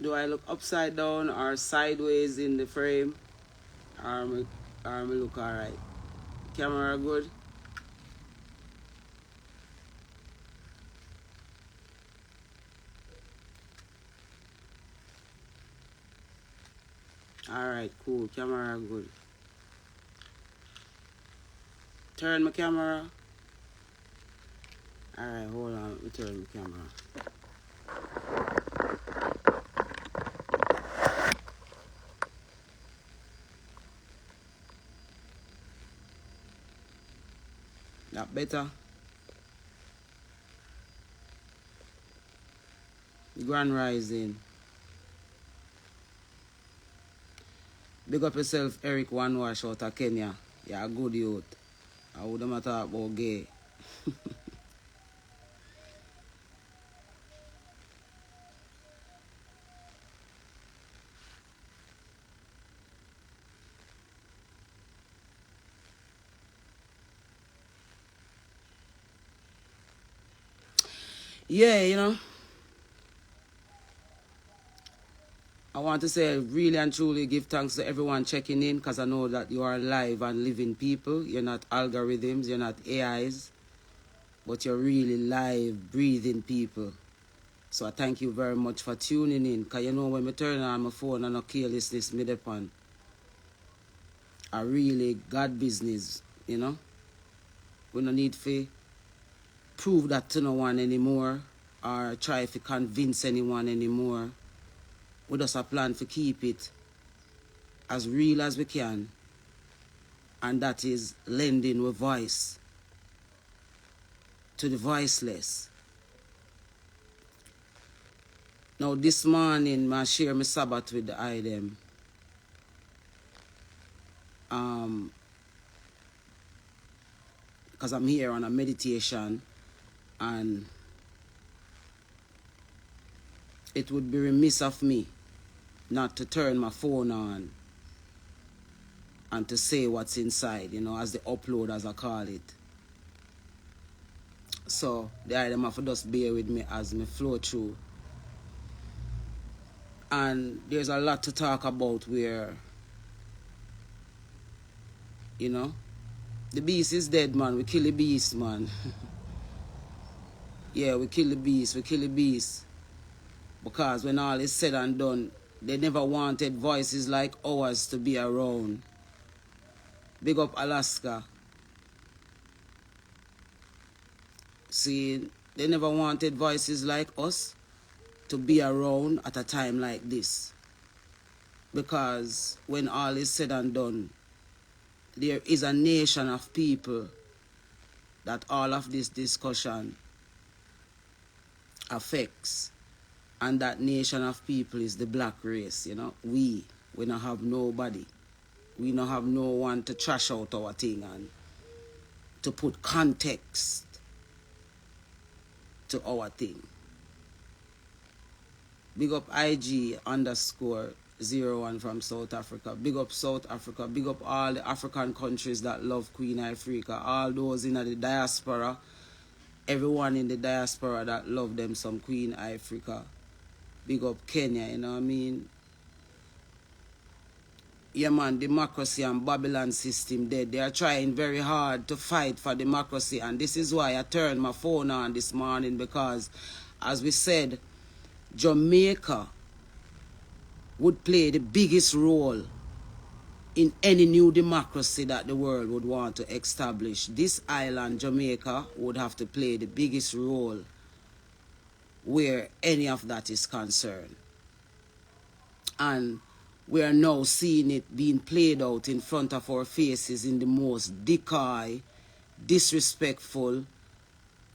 Do I look upside down or sideways in the frame? Or me look alright? Camera good? Alright, cool. Camera good. Turn my camera. Alright, hold on. Let me turn my camera. That better? Grand Rising. Big up yourself, Eric One Wash out of Kenya. You're a good youth. I wouldn't talk about gay. Yeah, you know. I want to say really and truly give thanks to everyone checking in, because I know that you are live and living people. You're not algorithms, you're not AIs, but you're really live, breathing people. So I thank you very much for tuning in, because you know when I turn on my phone and I carelessness me depend, I really got business, you know. We don't need to prove that to no one anymore or try to convince anyone anymore. We just a plan to keep it as real as we can, and that is lending with voice to the voiceless. Now this morning I share my Sabbath with the item. Because I'm here on a meditation, and it would be remiss of me not to turn my phone on and to say what's inside, you know, as the upload, as I call it. So the item have to just bear with me as me flow through. And there's a lot to talk about where, you know, the beast is dead, man. We kill the beast, man. Yeah, we kill the beast. We kill the beast. Because when all is said and done, they never wanted voices like ours to be around. Big up Alaska. See, they never wanted voices like us to be around at a time like this. Because when all is said and done, there is a nation of people that all of this discussion affects. And that nation of people is the black race, you know. We don't have nobody. We don't have no one to trash out our thing and to put context to our thing. Big up IG_01 from South Africa. Big up South Africa. Big up all the African countries that love Queen Ifrica. All those in the diaspora. Everyone in the diaspora that love them some Queen Ifrica. Big up Kenya, you know what I mean? Yeah, man, democracy and Babylon system dead. They are trying very hard to fight for democracy, and this is why I turned my phone on this morning, because, as we said, Jamaica would play the biggest role in any new democracy that the world would want to establish. This island, Jamaica, would have to play the biggest role where any of that is concerned. And we are now seeing it being played out in front of our faces in the most decoy, disrespectful,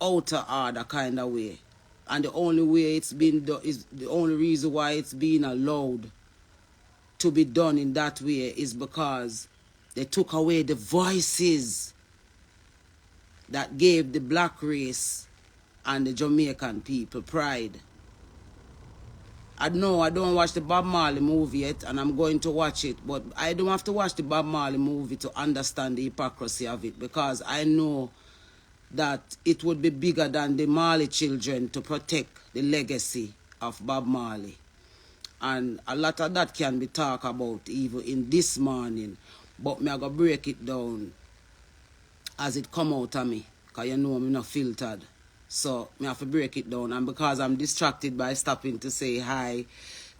outer order kind of way. And the only way it's been done is the only reason why it's being allowed to be done in that way is because they took away the voices that gave the black race and the Jamaican people pride. I know I don't watch the Bob Marley movie yet, and I'm going to watch it, but I don't have to watch the Bob Marley movie to understand the hypocrisy of it, because I know that it would be bigger than the Marley children to protect the legacy of Bob Marley. And a lot of that can be talked about even in this morning. But me I go break it down as it come out of me. Because you know I'm not filtered. So me have to break it down. And because I'm distracted by stopping to say hi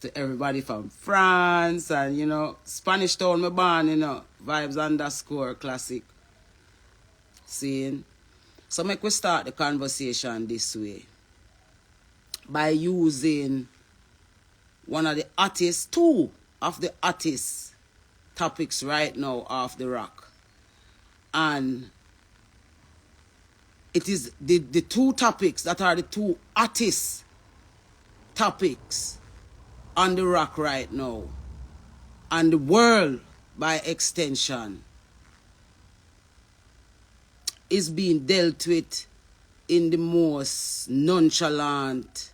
to everybody from France and, you know, Spanish Town me born, you know, vibes_classic. Seeing? So make we start the conversation this way. By using one of the artists, two of the artists topics right now off the rock. And it is the two topics that are the two artists topics on the rock right now. And the world, by extension, is being dealt with in the most nonchalant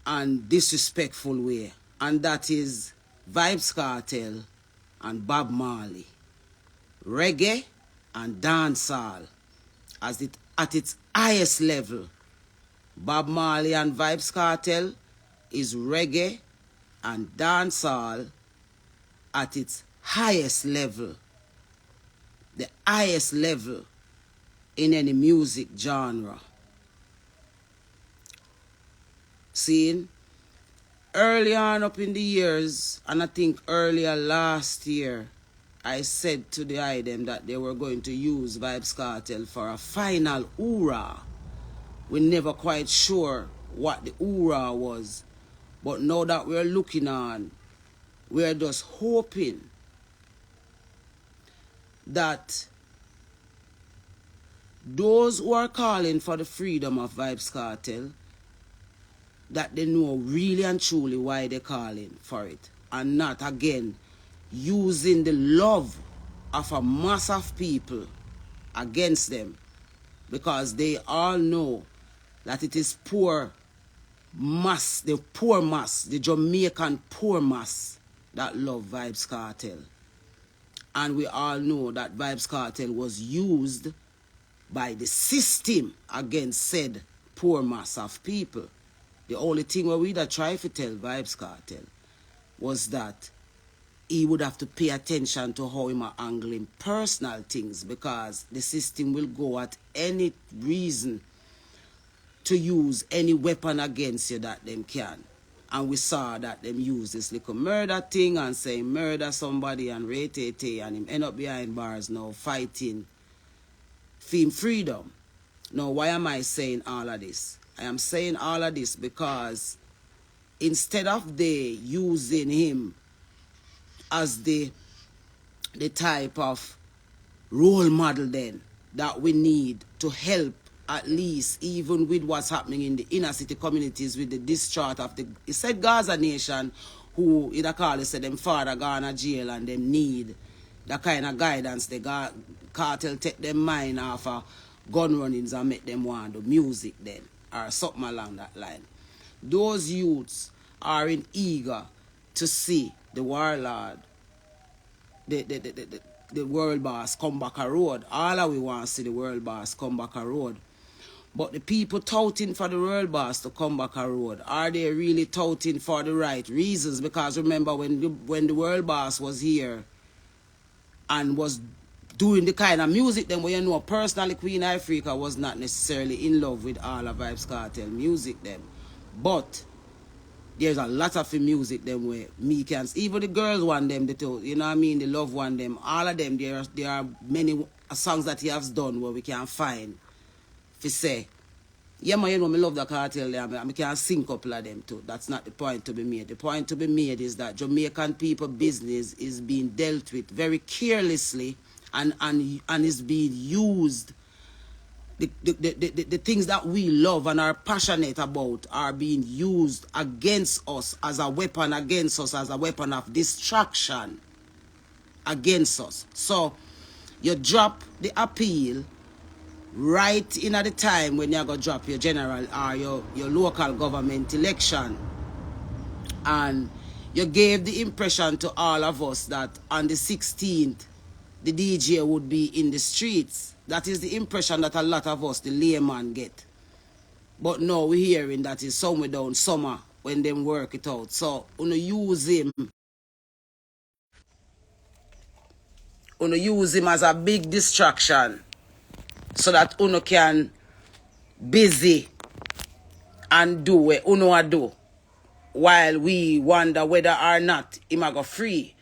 and disrespectful way. And that is Vybz Kartel and Bob Marley. Reggae and dancehall at its highest level. Bob Marley and Vybz Kartel is reggae and dancehall at its highest level. The highest level in any music genre. Seeing? Early on up in the years, and I think earlier last year, I said to the item that they were going to use Vybz Kartel for a final hoorah. We're never quite sure what the hoorah was. But now that we're looking on, we're just hoping that those who are calling for the freedom of Vybz Kartel, that they know really and truly why they're calling for it. And not, again, using the love of a mass of people against them. Because they all know that it is poor mass, the poor mass, the Jamaican poor mass that love Vybz Kartel. And we all know that Vybz Kartel was used by the system against said poor mass of people. The only thing where we'd try to tell Vybz Kartel was that he would have to pay attention to how he handling personal things, because the system will go at any reason to use any weapon against you that them can. And we saw that them use this little murder thing and say murder somebody and rate and him end up behind bars now fighting for him freedom. Now, why am I saying all of this? I am saying all of this because instead of they using him as the type of role model then that we need to help, at least even with what's happening in the inner city communities with the discharge of the, he said Gaza Nation, who in a call said them father gone to jail and them need that kind of guidance. The cartel take them mind off of gun runnings and make them want the music then, or something along that line. Those youths are in eager to see the warlord, the world boss come back a road. All of we want to see the world boss come back a road. But the people touting for the world boss to come back a road, are they really touting for the right reasons? Because remember when the world boss was here and was doing the kind of music then where you know personally Queen Ifrica was not necessarily in love with all of Vybz Kartel music then. But there's a lot of music them where me can, even the girls want them, you know what I mean, the love want them, all of them, there are many songs that he has done where we can find to say, yeah man, you know, I love the cartel there, I can sing a couple of them too. That's not the point to be made. The point to be made is that Jamaican people business is being dealt with very carelessly and is being used. The things that we love and are passionate about are being used against us as a weapon against us, as a weapon of distraction against us. So you drop the appeal right in at the time when you're going to drop your general or your local government election. And you gave the impression to all of us that on the 16th, the DJ would be in the streets. That is the impression that a lot of us, the layman, get. But now we're hearing that it's somewhere down summer when them work it out. So uno use him as a big distraction so that uno can busy and do what uno a do while we wonder whether or not him a go free.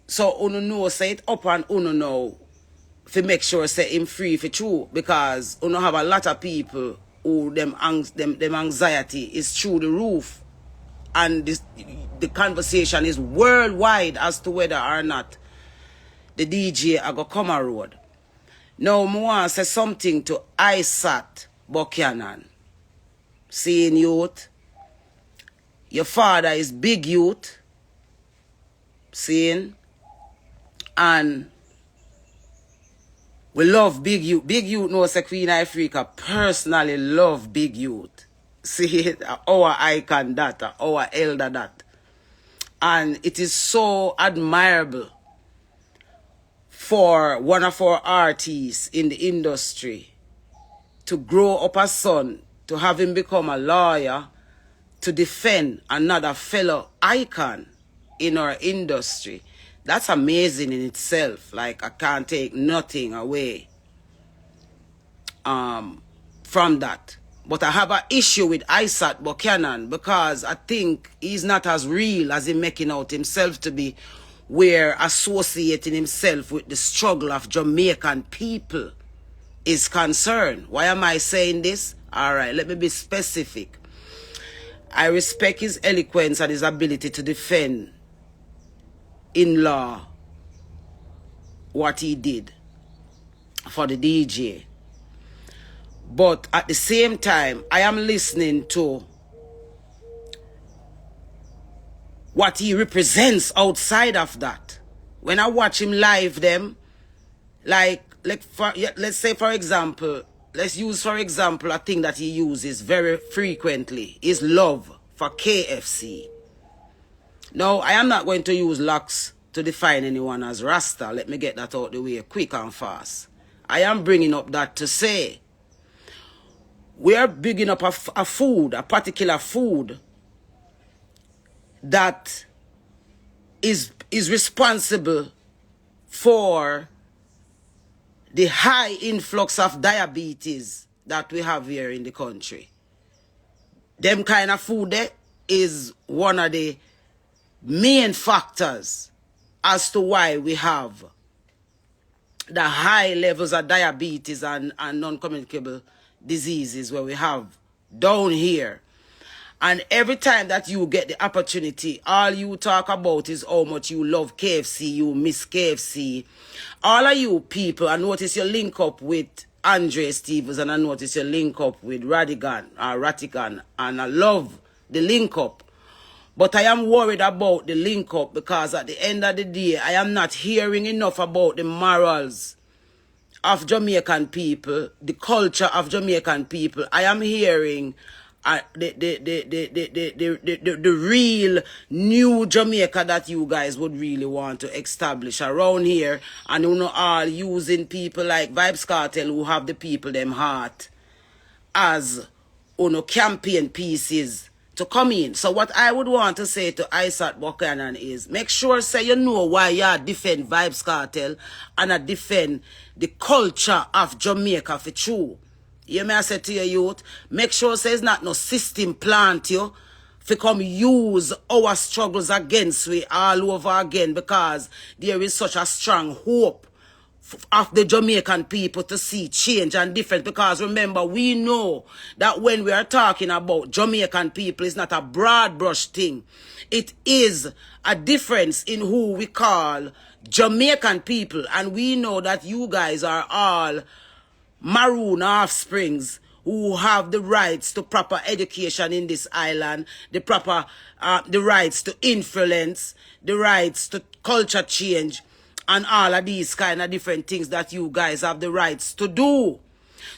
So uno know say it up and uno know to make sure say him free for true, because uno have a lot of people who them anxiety is through the roof, and the conversation is worldwide as to whether or not the DJ a go come a road. Now I want to say something to Isat Buchanan. Seeing youth, your father is big youth, seeing, and we love big youth. Big youth knows that Queen Ifrica personally love big youth. See it, our icon that, our elder that. And it is so admirable for one of our artists in the industry to grow up a son, to have him become a lawyer, to defend another fellow icon in our industry. That's amazing in itself. Like, I can't take nothing away from that. But I have an issue with Isat Buchanan because I think he's not as real as he's making out himself to be, where associating himself with the struggle of Jamaican people is concerned. Why am I saying this? All right, let me be specific. I respect his eloquence and his ability to defend in law what he did for the DJ. But at the same time, I am listening to what he represents outside of that. When I watch him live them, let's say for example, let's use for example a thing that he uses very frequently is love for KFC. Now, I am not going to use locks to define anyone as Rasta. Let me get that out the way quick and fast. I am bringing up that to say we are bigging up a food, a particular food that is responsible for the high influx of diabetes that we have here in the country. Them kind of food there is one of the main factors as to why we have the high levels of diabetes and non-communicable diseases where we have down here. And every time that you get the opportunity, all you talk about is how much you love KFC, you miss KFC. All of you people, I notice you link up with Andre Stevens, and I notice you link up with Ratigan, and I love the link up. But I am worried about the link up because at the end of the day, I am not hearing enough about the morals of Jamaican people, the culture of Jamaican people. I am hearing the real new Jamaica that you guys would really want to establish around here, and you know, all using people like Vibes Cartel who have the people them heart as campaign pieces to come in. So what I would want to say to Isat Buchanan is make sure say you know why you defend Vibes Cartel and I defend the culture of Jamaica for true. You may say to your youth, make sure say it's not no system plant you to come use our struggles against we all over again, because there is such a strong hope of the Jamaican people to see change and difference. Because remember, we know that when we are talking about Jamaican people, it's not a broad brush thing. It is a difference in who we call Jamaican people. And we know that you guys are all maroon offsprings who have the rights to proper education in this island, the rights to influence, the rights to culture change, and all of these kind of different things that you guys have the rights to do.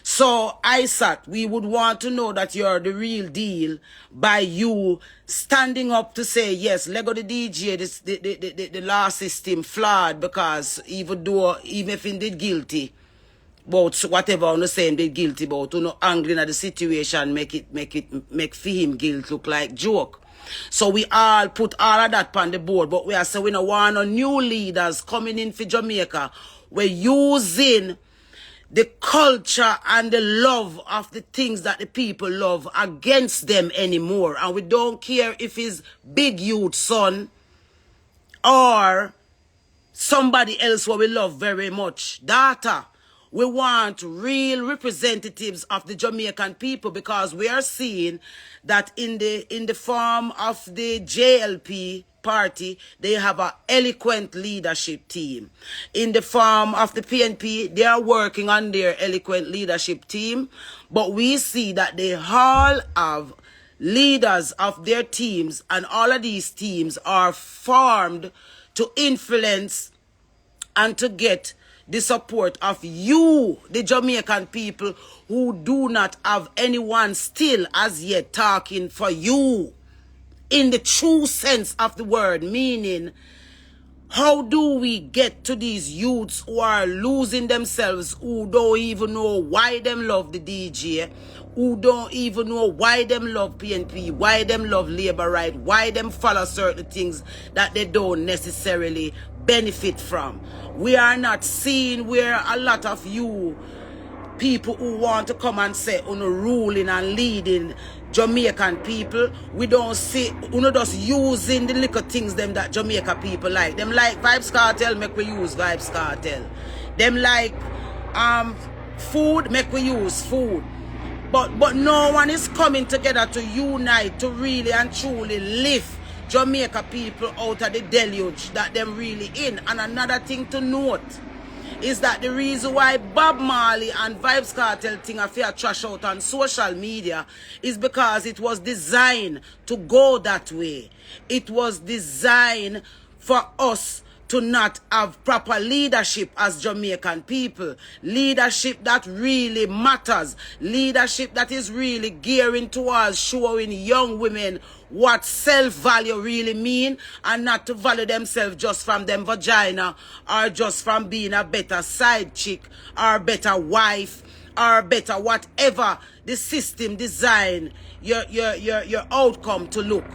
So, Isat, we would want to know that you're the real deal by you standing up to say, yes, Lego the DJ, the law system flawed, because even if he did guilty, about whatever on the saying they guilty about, angling at the situation, make for him guilt look like joke. So we all put all of that on the board, but we are saying we don't want no new leaders coming in for Jamaica. We're using the culture and the love of the things that the people love against them anymore. And we don't care if it's big youth son or somebody else what we love very much. Data. We want real representatives of the Jamaican people, because we are seeing that in the form of the JLP party, they have an eloquent leadership team. In the form of the PNP, they are working on their eloquent leadership team. But we see that they all have leaders of their teams, and all of these teams are formed to influence and to get the support of you, the Jamaican people, who do not have anyone still as yet talking for you in the true sense of the word. Meaning, how do we get to these youths who are losing themselves, who don't even know why them love the DJ, who don't even know why them love PNP, why them love labor right, why them follow certain things that they don't necessarily benefit from. We are not seeing where a lot of you people who want to come and say ruling and leading Jamaican people, we don't see just using the little things them that Jamaica people like. Them like Vibes Cartel, make we use Vibes Cartel. Them like food, make we use food. But no one is coming together to unite, to really and truly lift Jamaica people out of the deluge that them really in. And another thing to note is that the reason why Bob Marley and Vibes Cartel thing are fair trash out on social media is because it was designed to go that way. It was designed for us to not have proper leadership as Jamaican people. Leadership that really matters. Leadership that is really gearing towards showing young women what self-value really mean, and not to value themselves just from them vagina, or just from being a better side chick, or a better wife, or better whatever the system design your outcome to look.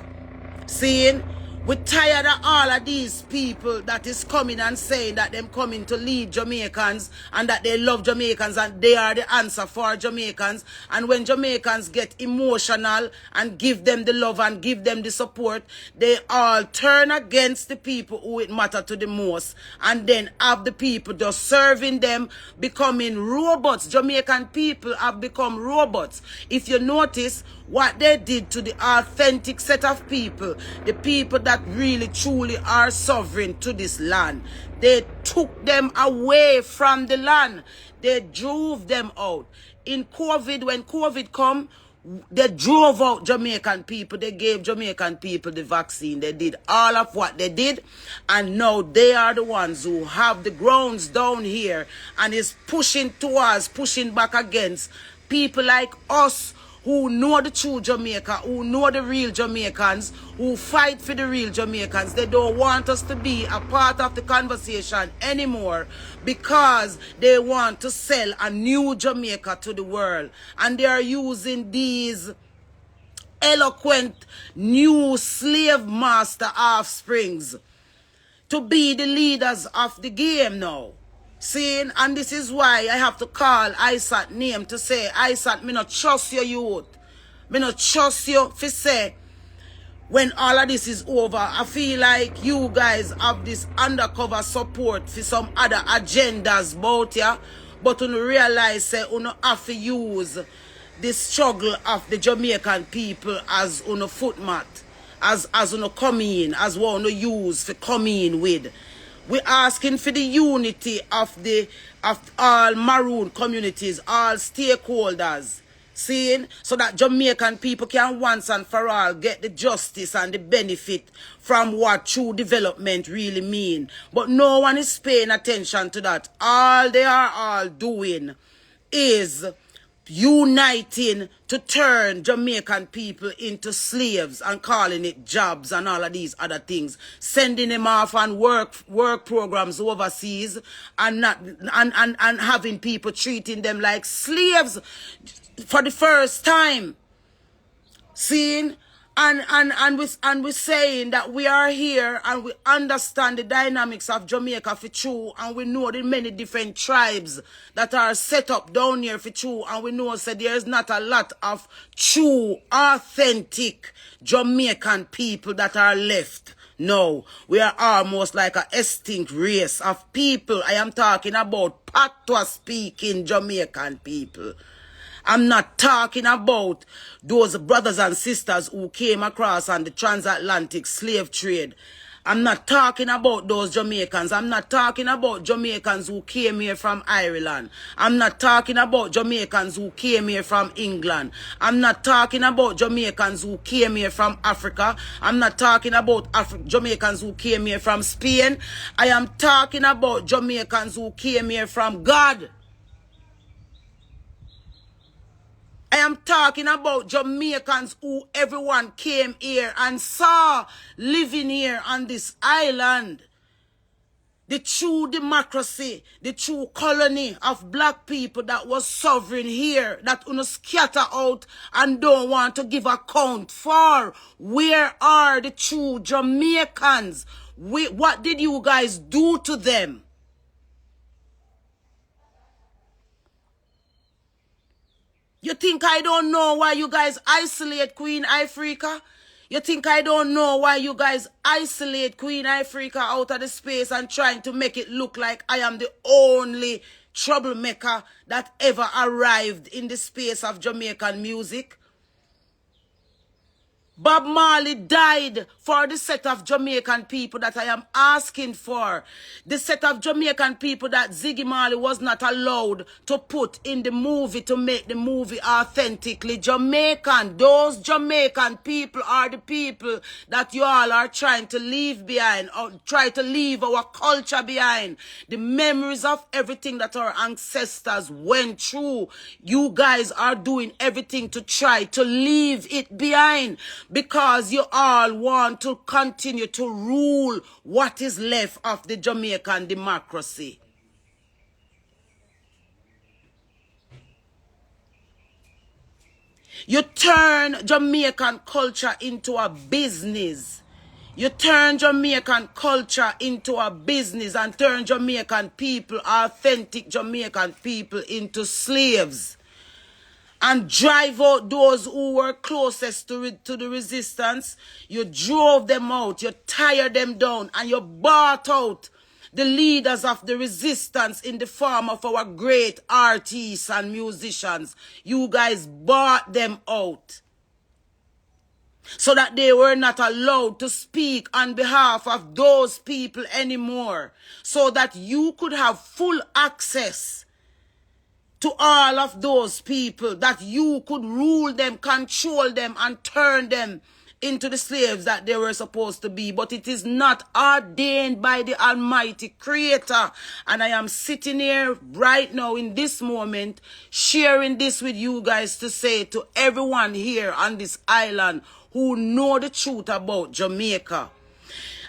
Seeing? We're tired of all of these people that is coming and saying that them coming to lead Jamaicans and that they love Jamaicans and they are the answer for Jamaicans. And when Jamaicans get emotional and give them the love and give them the support, they all turn against the people who it matter to the most, and then have the people just serving them, becoming robots. Jamaican people have become robots. If you notice what they did to the authentic set of people, the people that really truly are sovereign to this land, they took them away from the land. They drove them out. In COVID, when COVID come, they drove out Jamaican people. They gave Jamaican people the vaccine. They did all of what they did. And now they are the ones who have the grounds down here and is pushing back against people like us, who know the true Jamaica, who know the real Jamaicans, who fight for the real Jamaicans. They don't want us to be a part of the conversation anymore because they want to sell a new Jamaica to the world. And they are using these eloquent new slave master offsprings to be the leaders of the game now. Seeing, and this is why I have to call ISAT name to say, ISAT, me not trust your youth. Me not trust you for say, when all of this is over, I feel like you guys have this undercover support for some other agendas about ya, but you realize say you have to use the struggle of the Jamaican people as on a footmat, as on a come in, as one to use for come in with. We're asking for the unity of all maroon communities, all stakeholders, seeing, so that Jamaican people can once and for all get the justice and the benefit from what true development really mean. But no one is paying attention to that. All they are all doing is uniting to turn Jamaican people into slaves and calling it jobs and all of these other things, sending them off on work programs overseas and not and having people treating them like slaves for the first time. Seeing and we're saying that we are here and we understand the dynamics of Jamaica for true, and we know the many different tribes that are set up down here for true, and we know that there's not a lot of true, authentic Jamaican people that are left. No, we are almost like a extinct race of people. I am talking about patois speaking Jamaican people. I'm not talking about those brothers and sisters who came across on the transatlantic slave trade. I'm not talking about those Jamaicans. I'm not talking about Jamaicans who came here from Ireland. I'm not talking about Jamaicans who came here from England. I'm not talking about Jamaicans who came here from Africa. I'm not talking about Jamaicans who came here from Spain. I am talking about Jamaicans who came here from God. I am talking about Jamaicans who everyone came here and saw living here on this island. The true democracy, the true colony of black people that was sovereign here, that scatter out and don't want to give account for. Where are the true Jamaicans? What did you guys do to them? You think I don't know why you guys isolate Queen Ifrica? You think I don't know why you guys isolate Queen Ifrica out of the space and trying to make it look like I am the only troublemaker that ever arrived in the space of Jamaican music? Bob Marley died for the set of Jamaican people that I am asking for. The set of Jamaican people that Ziggy Marley was not allowed to put in the movie to make the movie authentically Jamaican. Those Jamaican people are the people that you all are trying to leave behind, or try to leave our culture behind. The memories of everything that our ancestors went through. You guys are doing everything to try to leave it behind, because you all want to continue to rule what is left of the Jamaican democracy. You turn Jamaican culture into a business. You turn Jamaican culture into a business and turn Jamaican people, authentic Jamaican people, into slaves. And drive out those who were closest to the resistance. You drove them out. You tired them down. And you bought out the leaders of the resistance in the form of our great artists and musicians. You guys bought them out, so that they were not allowed to speak on behalf of those people anymore. So that you could have full access to all of those people, that you could rule them, control them, and turn them into the slaves that they were supposed to be. But it is not ordained by the Almighty Creator. And I am sitting here right now in this moment, sharing this with you guys to say to everyone here on this island who know the truth about Jamaica,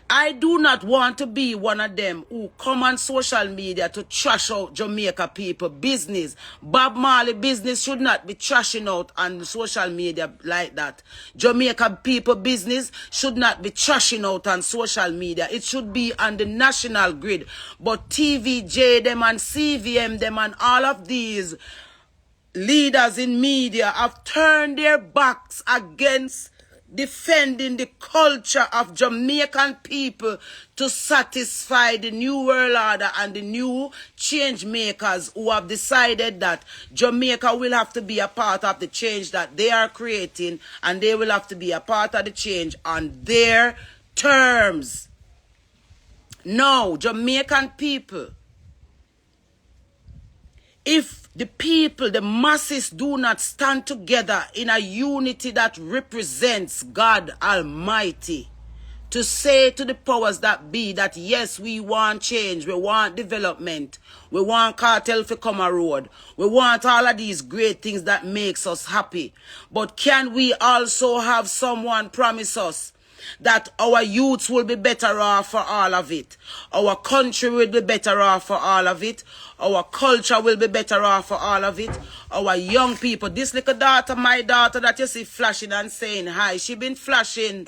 I do not want to be one of them who come on social media to trash out Jamaica people business. Bob Marley business should not be trashing out on social media like that. Jamaica people business should not be trashing out on social media. It should be on the national grid. But TVJ them and CVM them and all of these leaders in media have turned their backs against defending the culture of Jamaican people to satisfy the New World Order and the new change makers who have decided that Jamaica will have to be a part of the change that they are creating, and they will have to be a part of the change on their terms. No, Jamaican people, if the people, the masses, do not stand together in a unity that represents God Almighty, to say to the powers that be that yes, we want change, we want development, we want cartel to come a road, we want all of these great things that makes us happy. But can we also have someone promise us that our youths will be better off for all of it? Our country will be better off for all of it. Our culture will be better off for all of it. Our young people, this little daughter, my daughter that you see flashing and saying hi, she been flashing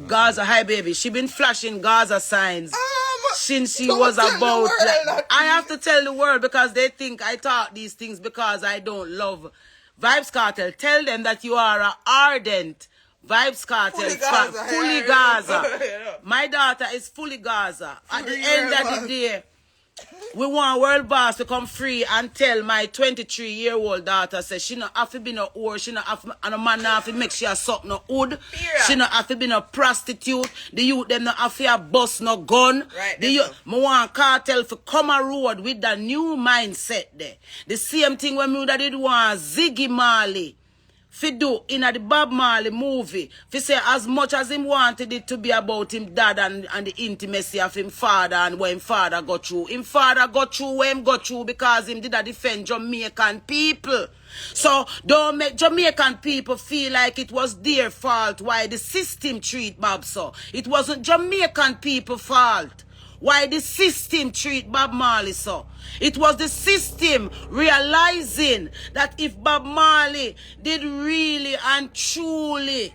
Gaza, hi baby, she been flashing Gaza signs since she was about, I have to tell the world because they think I talk these things because I don't love Vibes Cartel. Tell them that you are an ardent Vibes Cartel fully Gaza. My daughter is fully Gaza. At the end of the day, we want World Boss to come free and tell my 23-year-old daughter, say she not have to be no whore, she not have to, and a man not have to make she a suck no hood. She not have to be no prostitute. The youth them not have to bust no gun. Right, the youth, me want cartel to come a road with the new mindset there. The same thing when me did want Ziggy Marley fi do in the Bob Marley movie, fi say as much as him wanted it to be about him dad and the intimacy of him father and what him father got through. Him father got through what him got through because him did a defend Jamaican people. So don't make Jamaican people feel like it was their fault why the system treat Bob so. It wasn't Jamaican people fault why the system treat Bob Marley so. It was the system realizing that if Bob Marley did really and truly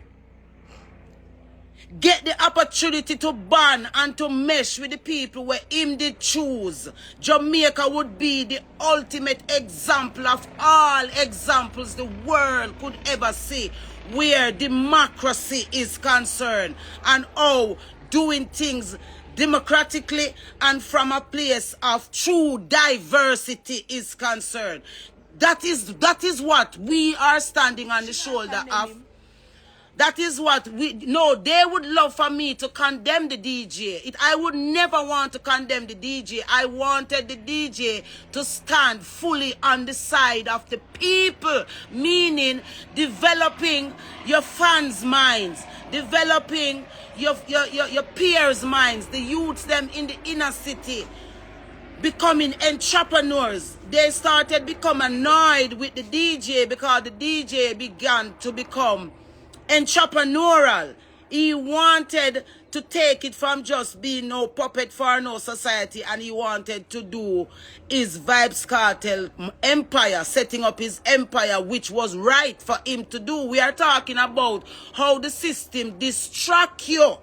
get the opportunity to bond and to mesh with the people where him did choose, Jamaica would be the ultimate example of all examples the world could ever see where democracy is concerned and how doing things democratically and from a place of true diversity is concerned. That is what we are standing on the shoulder of. That is what we no. They would love for me to condemn the DJ. I would never want to condemn the DJ. I wanted the DJ to stand fully on the side of the people, meaning developing your fans' minds, developing your peers' minds, the youths them in the inner city, becoming entrepreneurs. They started become annoyed with the DJ because the DJ began to become entrepreneurial. He wanted to take it from just being no puppet for no society, and he wanted to do his Vibes Cartel empire, setting up his empire, which was right for him to do. We are talking about how the system distract you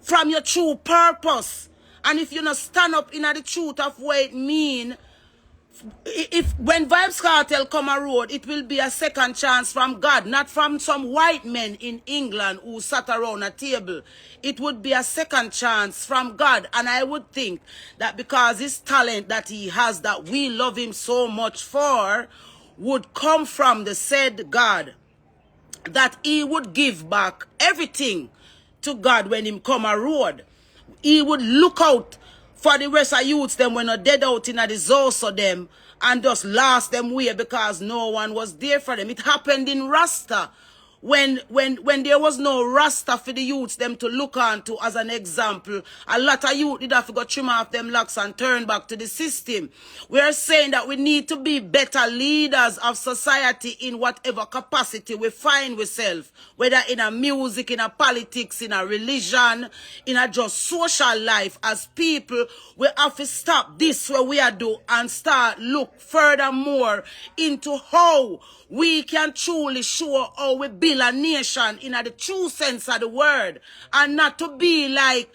from your true purpose. And if you not stand up in the truth of what it mean, if when Vibes Cartel come a road, it will be a second chance from God, not from some white men in England who sat around a table. It would be a second chance from God. And I would think that because his talent that he has, that we love him so much for, would come from the said God, that he would give back everything to God when him come a road. He would look out for the rest of youths them when are dead out in the Zoso them and just lost them way because no one was there for them. It happened in Rasta when there was no Rasta for the youths them to look on to as an example. A lot of youth did have to go trim off them locks and turn back to the system. We are saying that we need to be better leaders of society in whatever capacity we find ourselves, whether in a music, in a politics, in a religion, in a just social life. As people, we have to stop this what we are doing and start look furthermore into how we can truly show how we build a nation in the true sense of the word, and not to be like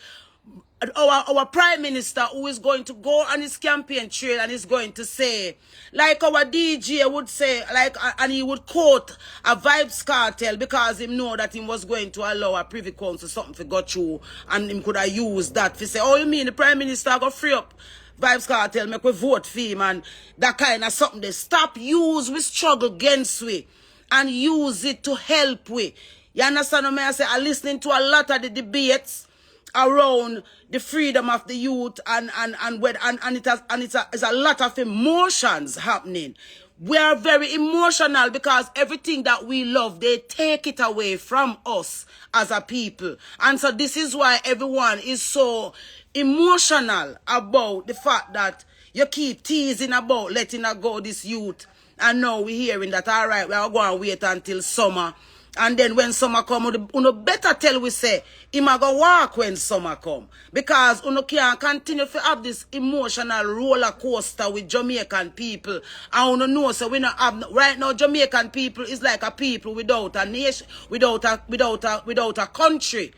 our prime minister who is going to go on his campaign trail and is going to say, like our DJ would say, like, and he would quote a Vibes Cartel because he know that he was going to allow a privy council something to go through, and him could have used that to say, oh, you mean the prime minister go free up Vibes Cartel, make we vote for him and that kind of something. They stop use we struggle against we and use it to help we. You understand what I say? I'm listening to a lot of the debates around the freedom of the youth and it's a lot of emotions happening. We are very emotional because everything that we love, they take it away from us as a people. And so this is why everyone is so emotional about the fact that you keep teasing about letting her go, this youth. And now we're hearing that, all right, we are going to wait until summer. And then when summer come, you better tell we say, him a go walk when summer come. Because you can't continue to have this emotional roller coaster with Jamaican people. And you know, so we not have, right now Jamaican people is like a people without a nation, without a country.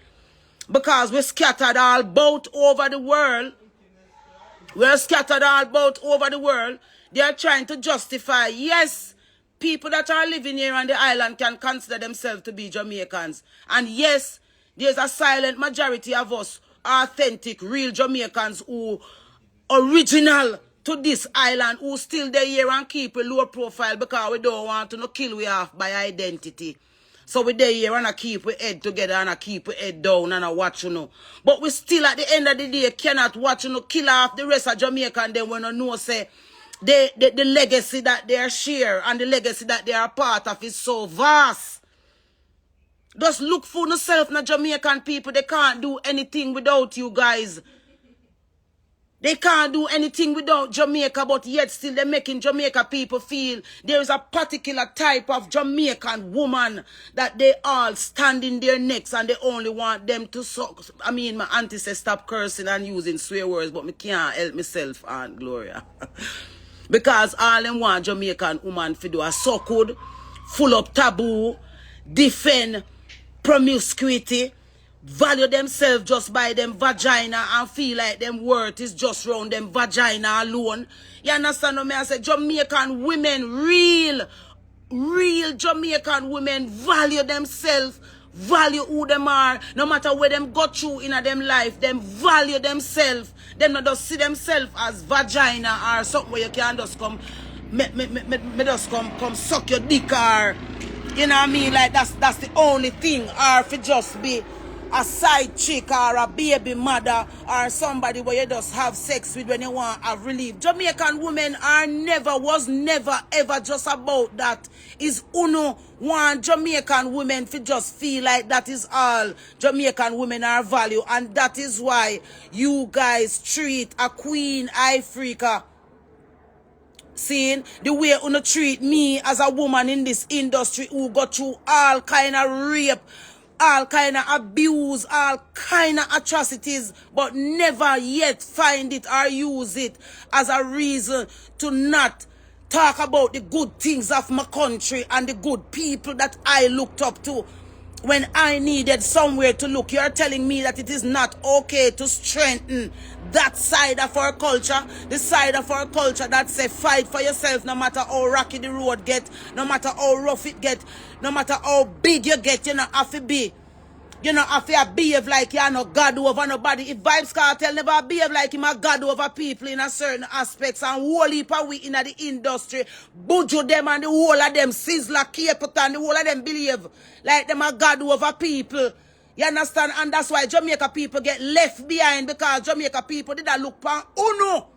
Because we're scattered all about over the world. We're scattered all about over the world. They are trying to justify, yes, people that are living here on the island can consider themselves to be Jamaicans. And yes, there's a silent majority of us, authentic, real Jamaicans who original to this island, who still there here and keep a low profile because we don't want to no kill we off by identity. So we there here and I keep we head together and I keep we head down and I watch, you know. But we still at the end of the day cannot watch, you know, kill off the rest of Jamaica, and then when you know say the legacy that they share and the legacy that they are part of is so vast. Just look for yourself, na Jamaican people. They can't do anything without you guys. They can't do anything without Jamaica, but yet still they're making Jamaica people feel there is a particular type of Jamaican woman that they all stand in their necks and they only want them to suck. I mean, my auntie says stop cursing and using swear words, but me can't help myself, Aunt Gloria. Because all them want Jamaican woman to do a so good, full up taboo, defend promiscuity, value themselves just by them vagina and feel like them worth is just round them vagina alone. You understand what I say? Jamaican women, real Jamaican women value themselves, value who them are. No matter where them go through in them life, them value themselves. Them not just see themselves as vagina or something where you can just come, me just come suck your dick or, you know what I mean? Like that's the only thing. Or if it just be a side chick or a baby mother or somebody where you just have sex with when you want to have relief. Jamaican women was never ever just about that. Is uno want Jamaican women to just feel like that is all Jamaican women are value, and that is why you guys treat a Queen Ifrica, seeing the way you treat me as a woman in this industry who got through all kind of rape, all kind of abuse, all kind of atrocities, but never yet find it or use it as a reason to not talk about the good things of my country and the good people that I looked up to when I needed somewhere to look. You're telling me that it is not okay to strengthen that side of our culture, the side of our culture that say fight for yourself no matter how rocky the road get, no matter how rough it get, no matter how big you get, you know, have to be. You know, have to behave like you're no God over nobody. If Vibes Cartel never behave like him a God over people in a certain aspects and whole heap of we in the industry, Buju them and the whole of them, Sizzler, Caput and the whole of them behave like them a God over people. You understand? And that's why Jamaica people get left behind, because Jamaica people did not look for Uno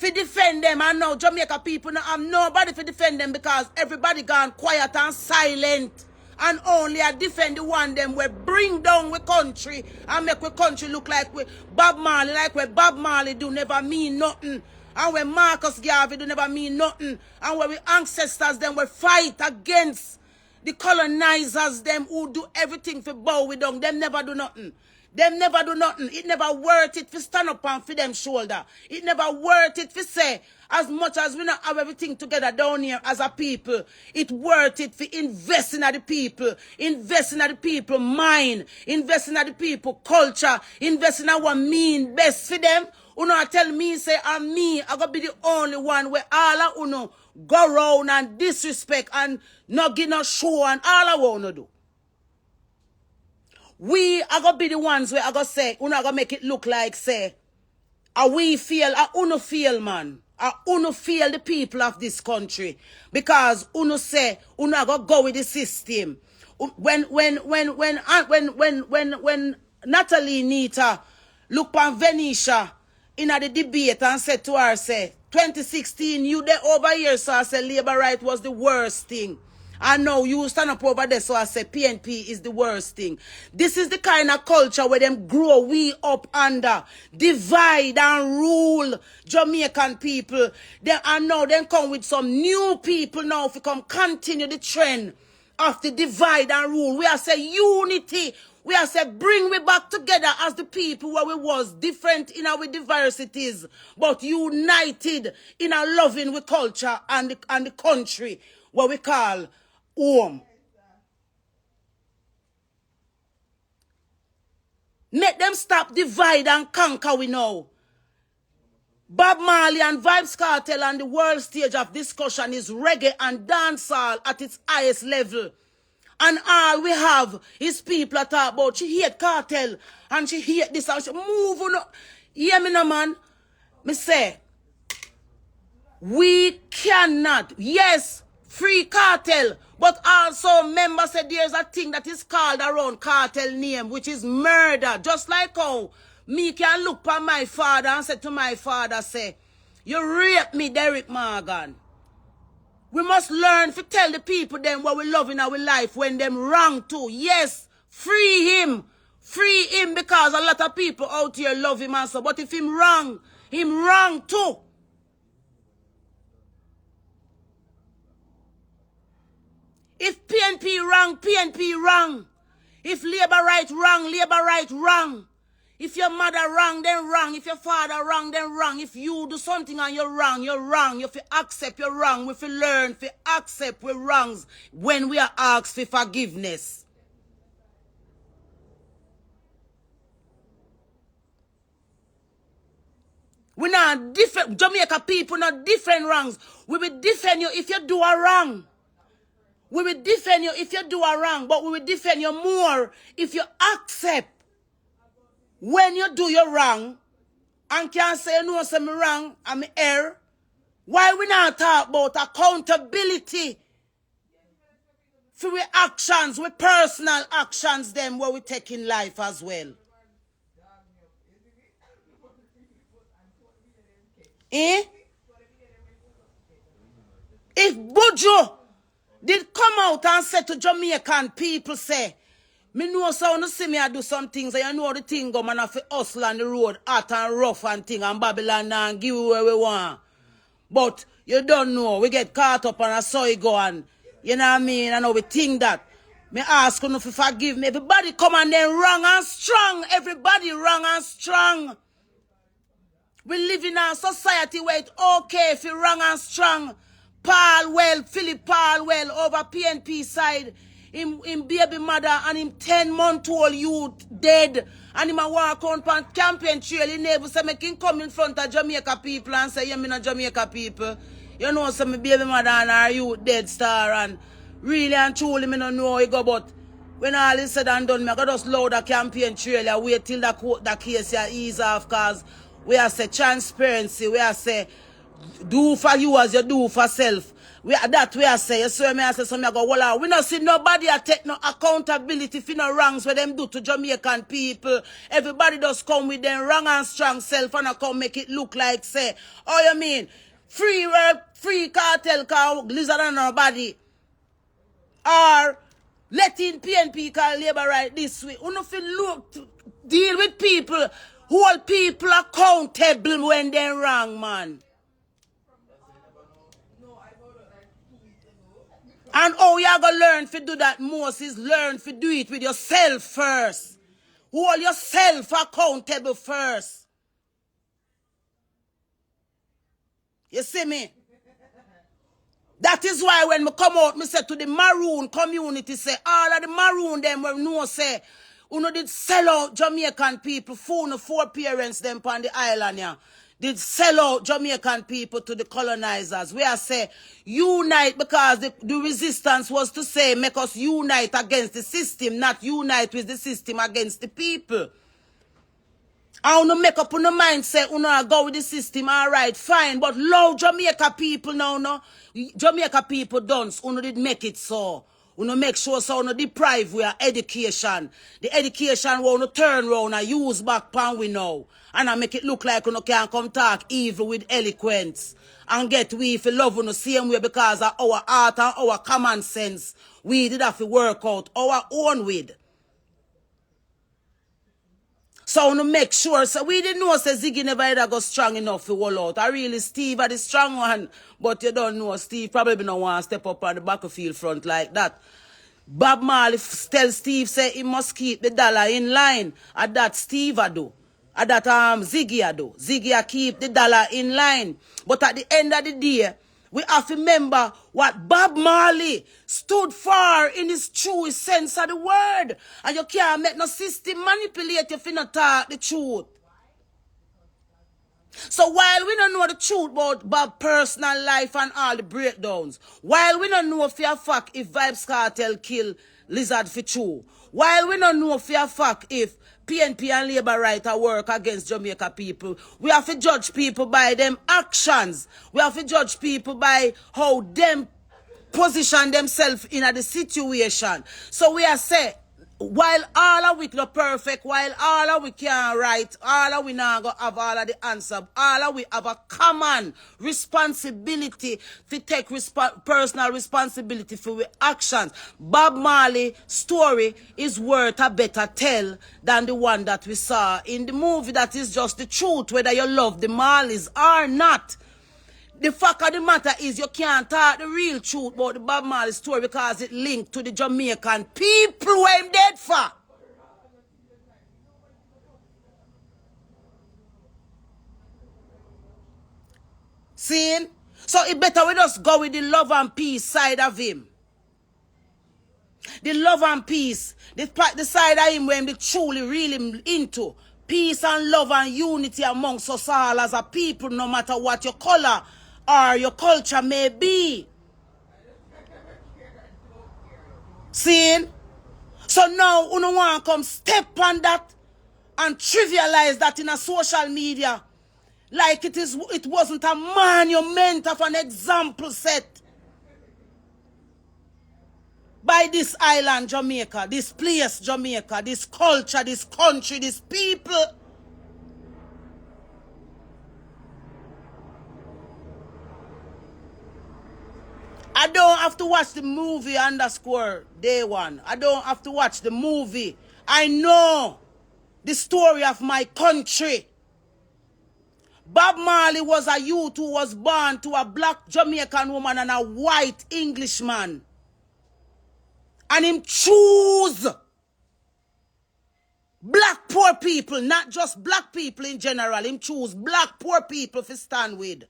to defend them, and now Jamaica people now have nobody to defend them because everybody gone quiet and silent. And only I defend the one them we bring down we country and make we country look like we Bob Marley, like where Bob Marley do never mean nothing. And when Marcus Garvey do never mean nothing. And where we ancestors them we fight against the colonizers them who do everything for bow we down. Them never do nothing. Them never do nothing. It never worth it for stand up and for them shoulder. It never worth it for say, as much as we not have everything together down here as a people, it worth it for investing in the people, investing in the people mind, investing in the people culture, investing in what mean best for them. Uno tell me say I'm me, I gotta be the only one where all of uno go round and disrespect and not give no show and all I wanna do. We are going to be the ones where I going to say, we're not going to make it look like, say, we feel, uno feel, man. Uno feel the people of this country. Because uno say, uno going to go with the system. When Natalie Nita look on Venetia in the debate and said to her, say, 2016, you there over here, so I said labor right was the worst thing. And now you stand up over there, so I say PNP is the worst thing. This is the kind of culture where them grow we up under. Divide and rule Jamaican people. And now them come with some new people now if you come continue the trend of the divide and rule. We are say unity. We are say bring we back together as the people where we was different in our diversities, but united in a loving with culture and the country what we call home. Make them stop divide and conquer we know. Bob Marley and Vybz Kartel on the world stage of discussion is reggae and dancehall at its highest level. And all we have is people that talk about she hate cartel and she hate this and she move on. Hear me no man? Me say, we cannot, yes, free cartel, but also members say there's a thing that is called around cartel name, which is murder. Just like how me can look at my father and say to my father, say, you rape me, Derek Morgan. We must learn to tell the people them what we love in our life when them wrong too. Yes, free him. Free him because a lot of people out here love him also. But if him wrong too. If PNP wrong, PNP wrong. If labor right wrong, labor right wrong. If your mother wrong, then wrong. If your father wrong, then wrong. If you do something and you're wrong, you're wrong. You have to accept you're wrong. We have to learn to accept we're wrongs when we are asked for forgiveness. We're not different. Jamaica people not different wrongs. We will defend you if you do a wrong. We will defend you if you do a wrong. But we will defend you more if you accept when you do your wrong and can't say you know some wrong and me err. Why we not talk about accountability for we actions, we personal actions them where we take in life as well. Eh? If Buju did come out and say to Jamaican people, say, me know so you see me I do some things, and you know the thing go man have to hustle on the road, hot and rough and thing, and Babylon and give you where we want. But you don't know, we get caught up on a soy go and, you know what I mean, I know we think that. Me ask you to forgive me. Everybody come and then wrong and strong. Everybody wrong and strong. We live in a society where it's okay if you're wrong and strong. Philip Palwell over PNP side. Him baby mother and him 10-month-old youth dead. And him a walk on campaign trail. He never say make him come in front of Jamaica people and say, yeah, me not Jamaica people. You know, so my baby mother and her youth dead star. And really and truly, me don't know how he go, but when all is said and done, me I just load the campaign trail and wait till the case ease off, because we are say transparency, we are say do for you as you do for self. We are say, you see me I say, so me go, well, we not see nobody take no accountability for no wrongs what them do to Jamaican people. Everybody just come with them wrong and strong self and I come make it look like say, oh you mean, free cartel car lizard and nobody. Or letting PNP call labor right this way. You know if you look deal with people, hold people accountable when they're wrong, man. And how you are going to learn to do that most is learn to do it with yourself first. Hold yourself accountable first. You see me? That is why when me come out, me say to the maroon community, say, all of the maroon them will know, say, you know, did sell out Jamaican people, four parents them on the island here. Did sell out Jamaican people to the colonizers. We are say, unite, because the resistance was to say, make us unite against the system, not unite with the system against the people. I want to make up on the mind, say, you know, go with the system, all right, fine, but low Jamaica people now, no? Jamaica people don't, you know, did make it so. We no make sure so no deprive we are education. The education we no turn round and use back pan we now. And I make it look like we no can come talk evil with eloquence. And get we if love we no same way because of our heart and our common sense. We did have to work out our own with. So to make sure, so we didn't know say Ziggy never ever go strong enough to wall out. I really Steve are the strong one, but you don't know Steve probably don't want to step up on the battlefield front like that. Bob Marley tell Steve say he must keep the dollar in line. At that Steve a do. At that Ziggy a do. Ziggy a keep the dollar in line. But at the end of the day, we have to remember what Bob Marley stood for in his truest sense of the word. And you can't make no system manipulate you if you not talk the truth. So while we don't know the truth about Bob's personal life and all the breakdowns, while we don't know for a fact if Vybz Kartel kill Lizard for true, while we don't know for a fact if PNP and Labour Right work against Jamaica people, we have to judge people by them actions. We have to judge people by how them position themselves in the situation. So we are saying, while all of we not perfect, while all of we can't write, all of we not go have all of the answer, all of we have a common responsibility to take personal responsibility for our actions. Bob Marley's story is worth a better tell than the one that we saw in the movie that is just the truth, whether you love the Marleys or not. The fact of the matter is you can't talk the real truth about the Bob Marley story because it linked to the Jamaican people who I'm dead for. See? So it better we just go with the love and peace side of him. The love and peace. The side of him where I'm truly really into. Peace and love and unity amongst us all as a people, no matter what your color or your culture may be. See? So now you don't want to come step on that and trivialize that in a social media like it wasn't a monument of an example set by this island Jamaica, this place Jamaica, this culture, this country, these people. I don't have to watch the movie _day one. I don't have to watch the movie. I know the story of my country. Bob Marley was a youth who was born to a black Jamaican woman and a white Englishman. And him choose black poor people, not just black people in general. Him choose black poor people to stand with.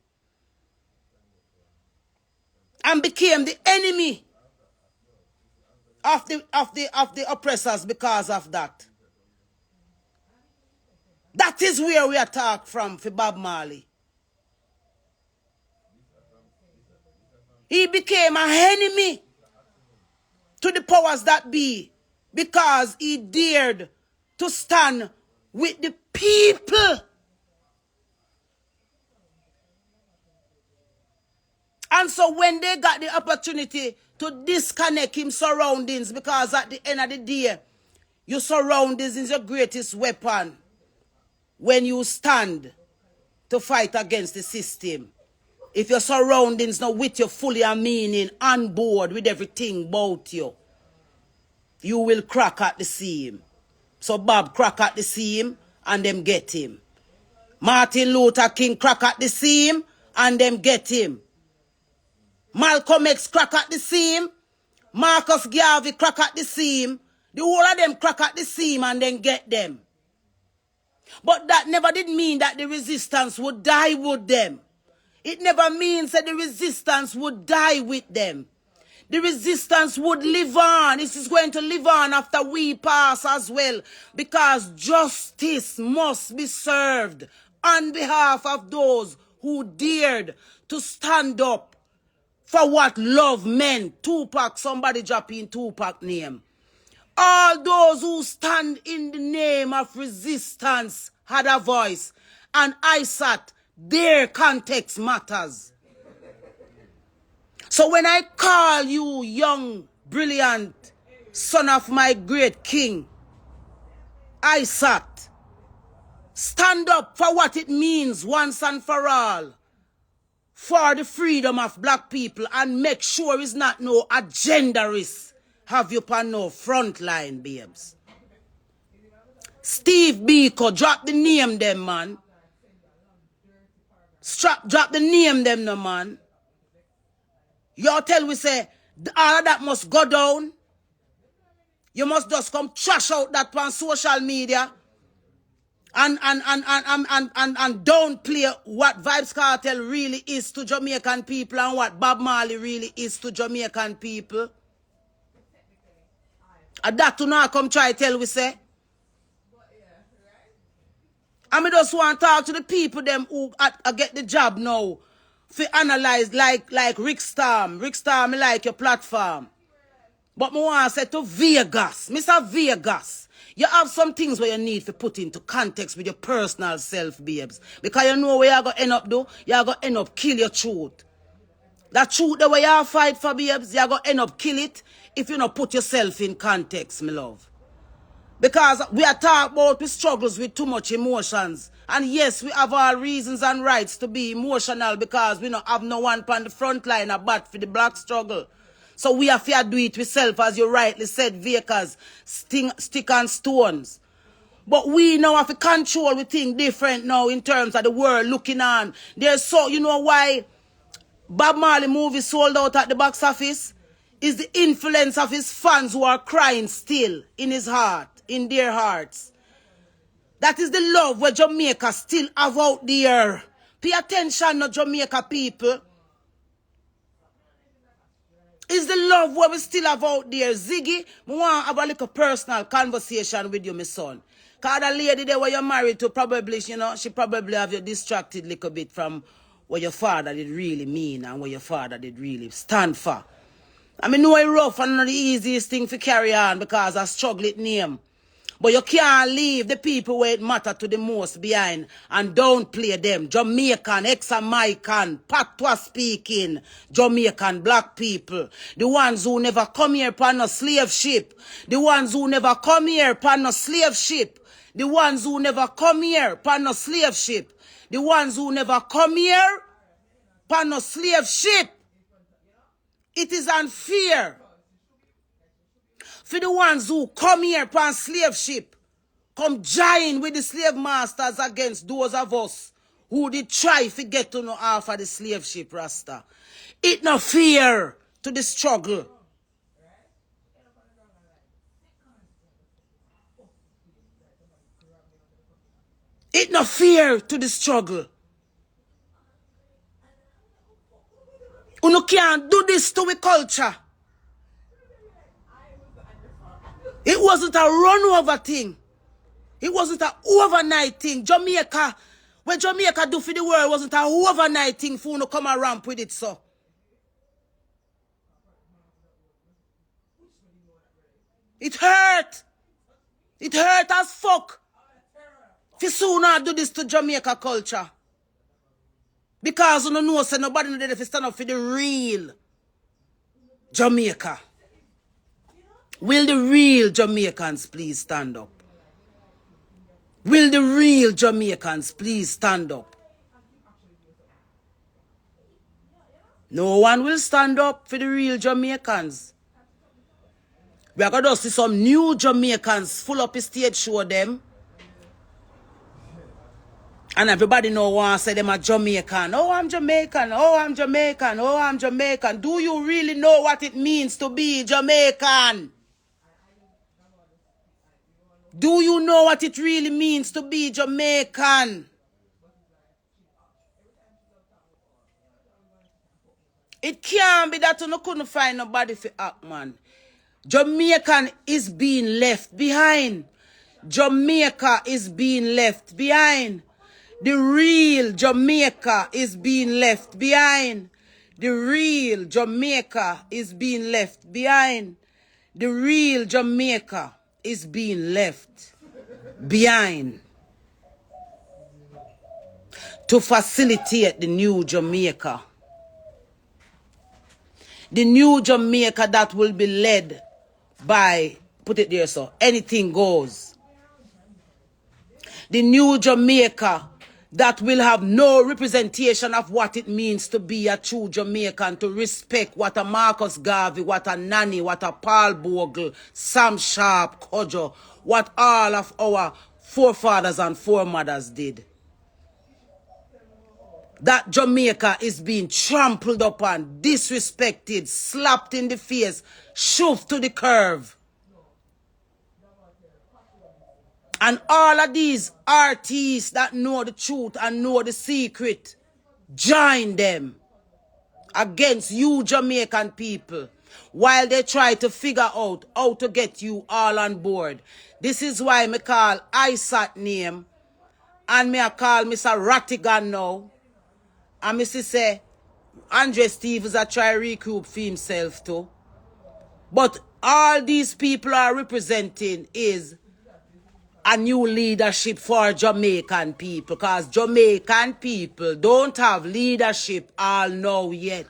And became the enemy of the oppressors because of that. That is where we attack from for Bob Marley. He became an enemy to the powers that be because he dared to stand with the people. And so when they got the opportunity to disconnect him surroundings, because at the end of the day, your surroundings is your greatest weapon when you stand to fight against the system. If your surroundings not with you fully and meaning, on board with everything about you, you will crack at the seam. So Bob crack at the seam and them get him. Martin Luther King crack at the seam and them get him. Malcolm X crack at the seam. Marcus Garvey crack at the seam. The whole of them crack at the seam and then get them. But that never did mean that the resistance would die with them. It never means that the resistance would die with them. The resistance would live on. This is going to live on after we pass as well. Because justice must be served on behalf of those who dared to stand up for what love meant. Tupac, somebody drop in Tupac name. All those who stand in the name of resistance had a voice. And I sat, their context matters. So when I call you young brilliant son of my great king, Isaac. Stand up for what it means once and for all for the freedom of black people and make sure it's not no agendarist have you on no front line, babes. Steve Biko, drop the name them, man. Drop the name them, no, man. Y'all tell we say, all of that must go down. You must just come trash out that on social media and don't play what Vybz Kartel really is to Jamaican people and what Bob Marley really is to Jamaican people. And that to now come try tell we say. I mean, just want to talk to the people them who get the job now. For analyze like Rick Storm. Rick Storm, I like your platform. But I want to say to Vegas, Mr. Vegas, you have some things where you need to put into context with your personal self, babes. Because you know where you're going to end up, though. You're going to end up kill your truth. That truth the way you fight for, babes, you're going to end up kill it if you don't put yourself in context, my love. Because we are talking about the struggles with too much emotions. And yes, we have our reasons and rights to be emotional because we don't have no one on the front line about for the black struggle. So we have to do it ourselves, as you rightly said, Vekas, stick and stones. But we now have to control we think different now in terms of the world looking on. There's so, you know why Bob Marley movie sold out at the box office? Is the influence of his fans who are crying still in his heart, in their hearts. That is the love where Jamaica still have out there. Pay attention, no Jamaica people. Is the love where we still have out there. Ziggy, I want to have a little personal conversation with you, my son. Because the lady there where you're married to probably, you know, she probably have you distracted a little bit from what your father did really mean and what your father did really stand for. I mean, know it's rough and not the easiest thing to carry on because I struggle it name. But you can't leave the people where it matter to the most behind and don't play them. Jamaican, ex-Jamaican, patois speaking, Jamaican black people. The ones who never come here upon a slave ship. The ones who never come here upon a slave ship. The ones who never come here upon a slave ship. The ones who never come here upon a slave ship. It is unfair for the ones who come here upon slave ship, come join with the slave masters against those of us who did try to get to know half of the slave ship, Rasta. It no fear to the struggle. It no fear to the struggle. You can't do this to our culture. It wasn't a run-over thing. It wasn't an overnight thing. Jamaica, what Jamaica do for the world wasn't an overnight thing for you to come and ramp with it, so. It hurt. It hurt as fuck. If you sooner do this to Jamaica culture. Because you don't know, so nobody knows if you stand up for the real Jamaica. Will the real Jamaicans please stand up? Will the real Jamaicans please stand up? No one will stand up for the real Jamaicans. We are going to see some new Jamaicans full up a stage show them. And everybody know want to say them are Jamaican. Oh, I'm Jamaican. Oh, I'm Jamaican. Oh, I'm Jamaican. Do you really know what it means to be Jamaican? Do you know what it really means to be Jamaican? It can't be that you couldn't find nobody for act, man. Jamaican is being left behind. Jamaica is being left behind. The real Jamaica is being left behind. The real Jamaica is being left behind. The real Jamaica is being left behind to facilitate the new Jamaica. The new Jamaica that will be led by, put it there, so anything goes. The new Jamaica that will have no representation of what it means to be a true Jamaican, to respect what a Marcus Garvey, what a Nanny, what a Paul Bogle, Sam Sharp, Kojo, what all of our forefathers and foremothers did. That Jamaica is being trampled upon, disrespected, slapped in the face, shoved to the curve. And all of these artists that know the truth and know the secret, join them against you Jamaican people while they try to figure out how to get you all on board. This is why me call ISAT name and me I call Mr. Rattigan now. And Mr. say Andre Stevens a try recoup for himself too. But all these people are representing is a new leadership for Jamaican people, because Jamaican people don't have leadership all now yet.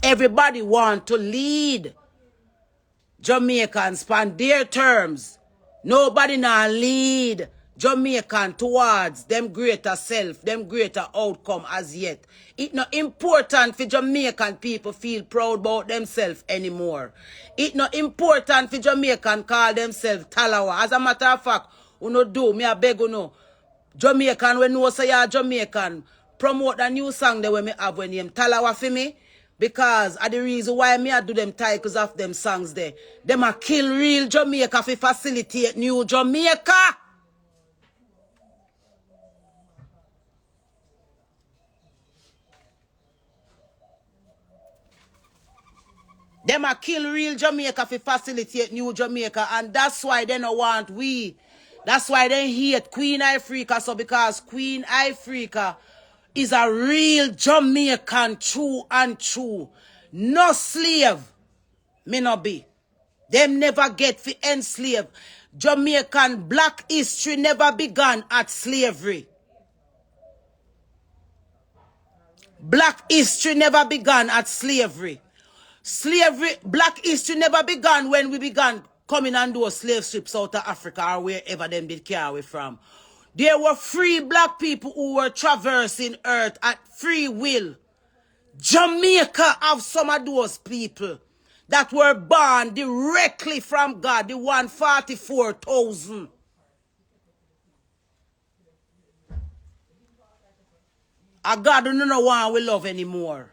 Everybody want to lead Jamaicans on their terms. Nobody now lead Jamaican towards them greater self, them greater outcome as yet. It's not important for Jamaican people feel proud about themselves anymore. It's not important for Jamaican call themselves Talawa. As a matter of fact, uno do, me a beg uno. Jamaican, when you say you're Jamaican, promote the new song that me have when name Talawa for me. Because of the reason why me I do them titles of them songs there. Them a kill real Jamaica for facilitate new Jamaica. Them a kill real Jamaica for facilitate new Jamaica. And that's why they don't want we. That's why they hate Queen Ifrica. So because Queen Ifrica is a real Jamaican, true and true. No slave, me no be. Them never get for enslave. Jamaican black history never began at slavery. Black history never began at slavery. Slavery, black history never began when we began coming and do slave ships out of Africa or wherever them did carry from. There were free black people who were traversing earth at free will. Jamaica have some of those people that were born directly from God, the 144,000. A God who no one we love anymore.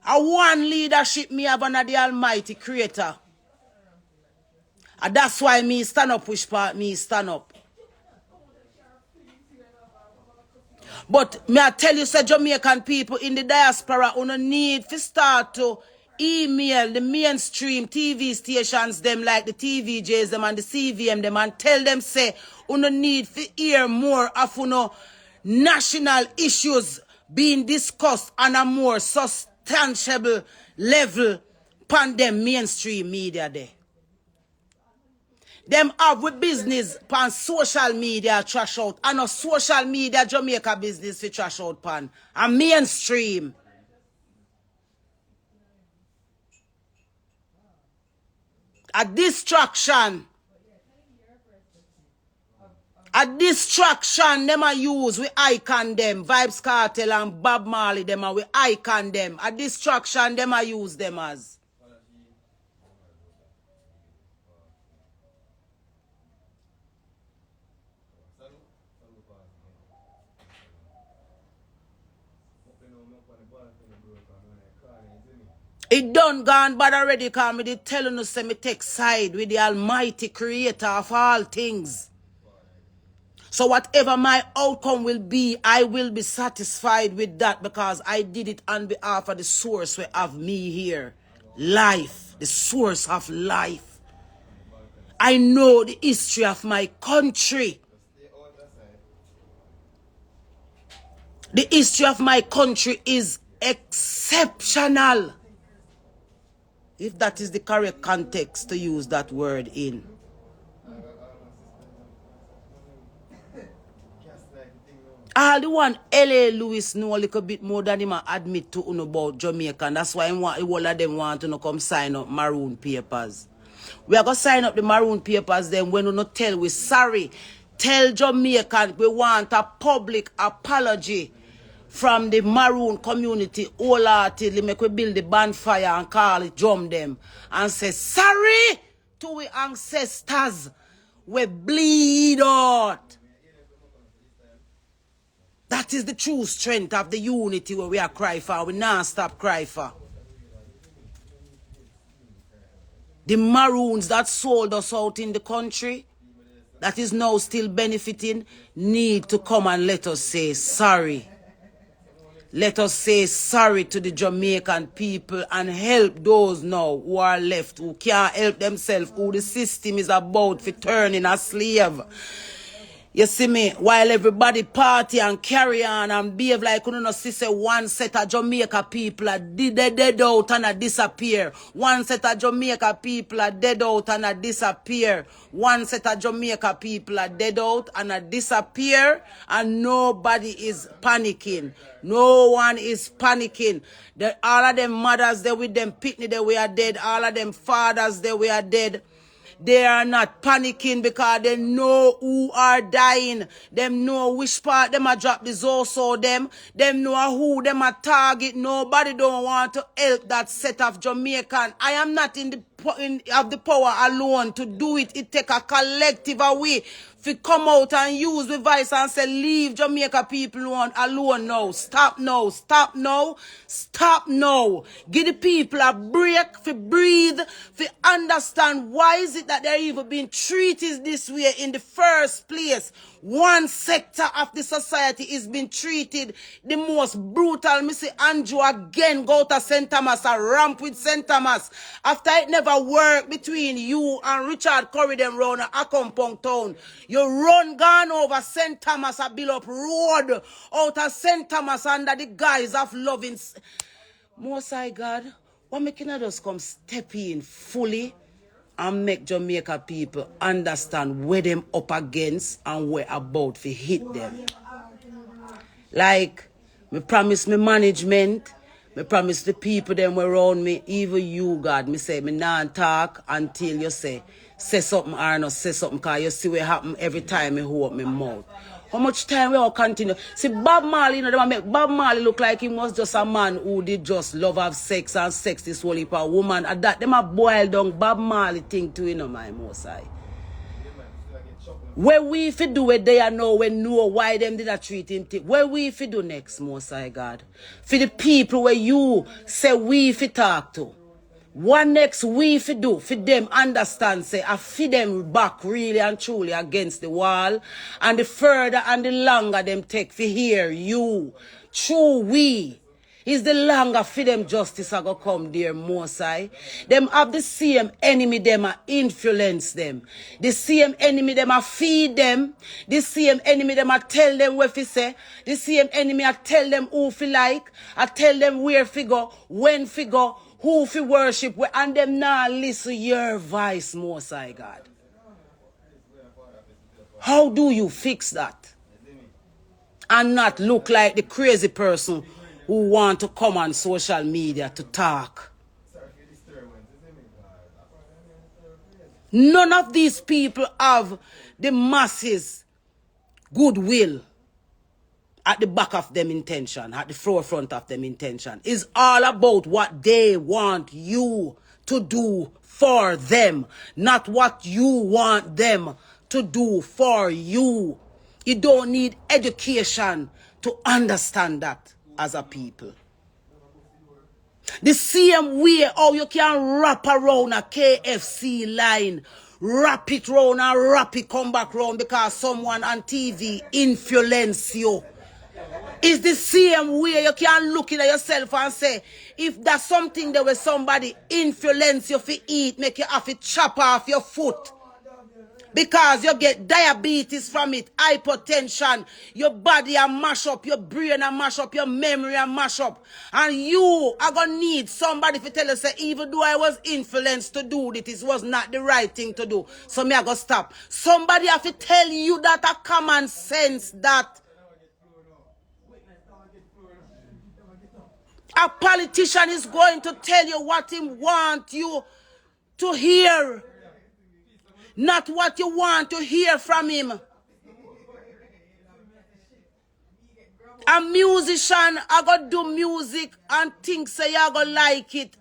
A one leadership me have under the Almighty Creator. And that's why me stand up, which part me stand up. But me I tell you, say Jamaican people in the diaspora who no need to start to email the mainstream TV stations them like the TVJs them and the CVM them and tell them say who no need to hear more of national issues being discussed on a more substantial level upon them mainstream media there. Them have with business pan social media trash out. And a social media Jamaica business for trash out pan. A mainstream. A distraction. A distraction them a use we icon them. Vibes Cartel and Bob Marley them and we icon them. A distraction them a use them as. It done gone bad already because me did tell you say me take side with the Almighty Creator of all things. So whatever my outcome will be, I will be satisfied with that because I did it on behalf of the source we have me here. Life, the source of life. I know the history of my country. The history of my country is exceptional. If that is the correct context to use that word in. All the one L.A. Lewis know a little bit more than him admit to about Jamaica. And that's why all of them want to come sign up maroon papers. We are going to sign up the maroon papers then when we not tell we sorry. Tell Jamaican we want a public apology from the maroon community wholeheartedly. Make we build the bonfire and call it drum them. And say sorry to we ancestors. We bleed out. That is the true strength of the unity where we are cry for. We not stop cry for. The maroons that sold us out in the country, that is now still benefiting, need to come and let us say sorry. Let us say sorry to the Jamaican people and help those now who are left, who can't help themselves, who the system is about for turning a slave. You see me, while everybody party and carry on and behave like you know, see one set of Jamaica people are dead out and a disappear. One set of Jamaica people are dead out and a disappear. One set of Jamaica people are dead out and a disappear, and nobody is panicking. No one is panicking. All of them mothers there with them picnic they were dead. All of them fathers they were dead. They are not panicking because they know who are dying. Them know which part them a drop the so them. Them know who them a target. Nobody don't want to help that set of Jamaican. I am not in the power alone to do it. It take a collective away. If you come out and use the voice and say, leave Jamaica people alone now. Stop now. Stop now. Stop now. Give the people a break, for breathe, for understand why is it that they're even being treated this way in the first place. One sector of the society is being treated the most brutal. Missy Andrew again go to St. Thomas, a ramp with St. Thomas. After it never worked between you and Richard Curry them round a compound town. You run gone over St. Thomas a build up road out of St. Thomas under the guise of loving. Most High God, what making us come step in fully and make Jamaica people understand where them up against and where about to hit them. Like, me promise me management, me promise the people them around me, even you, God, me say me not talk until you say something or not say something, because you see what happen every time me hold my mouth. How much time we all continue? See, Bob Marley, you know, they make Bob Marley look like he was just a man who did just love have sex and sex this whole heap of woman. And that, them a boil down Bob Marley thing too, you know, my most high. Where we fi do it, they know when know why them did a treat him. Where we fi do next, most high God? For the people where you say we fi talk to. What next we fi do for them understand say I feed them back really and truly against the wall, and the further and the longer them take for hear you true we is the longer for them justice I go come dear most high. Them have the same enemy them a influence them, the same enemy them a feed them, the same enemy them a tell them what fi say, the same enemy a tell them who fi like, I tell them where fi go, when fi go, who fi worship, and them now listen your voice, Most High God. How do you fix that? And not look like the crazy person who want to come on social media to talk. None of these people have the masses goodwill at the back of them intention, at the forefront of them intention. It's all about what they want you to do for them, not what you want them to do for you. You don't need education to understand that as a people. The same way how you can wrap around a KFC line, wrap it round and wrap it come back round because someone on TV influence you. It's the same way you can look at yourself and say, if that's something that where somebody influence you for eat, make you have to chop off your foot. Because you get diabetes from it, hypertension, your body a mash up, your brain a mash up, your memory a mash up. And you are going to need somebody to tell you, say, even though I was influenced to do this, it was not the right thing to do. So me I go stop. Somebody have to tell you that a common sense that A politician is going to tell you what he wants you to hear, not what you want to hear from him. A musician, I go do music and think say you go like it.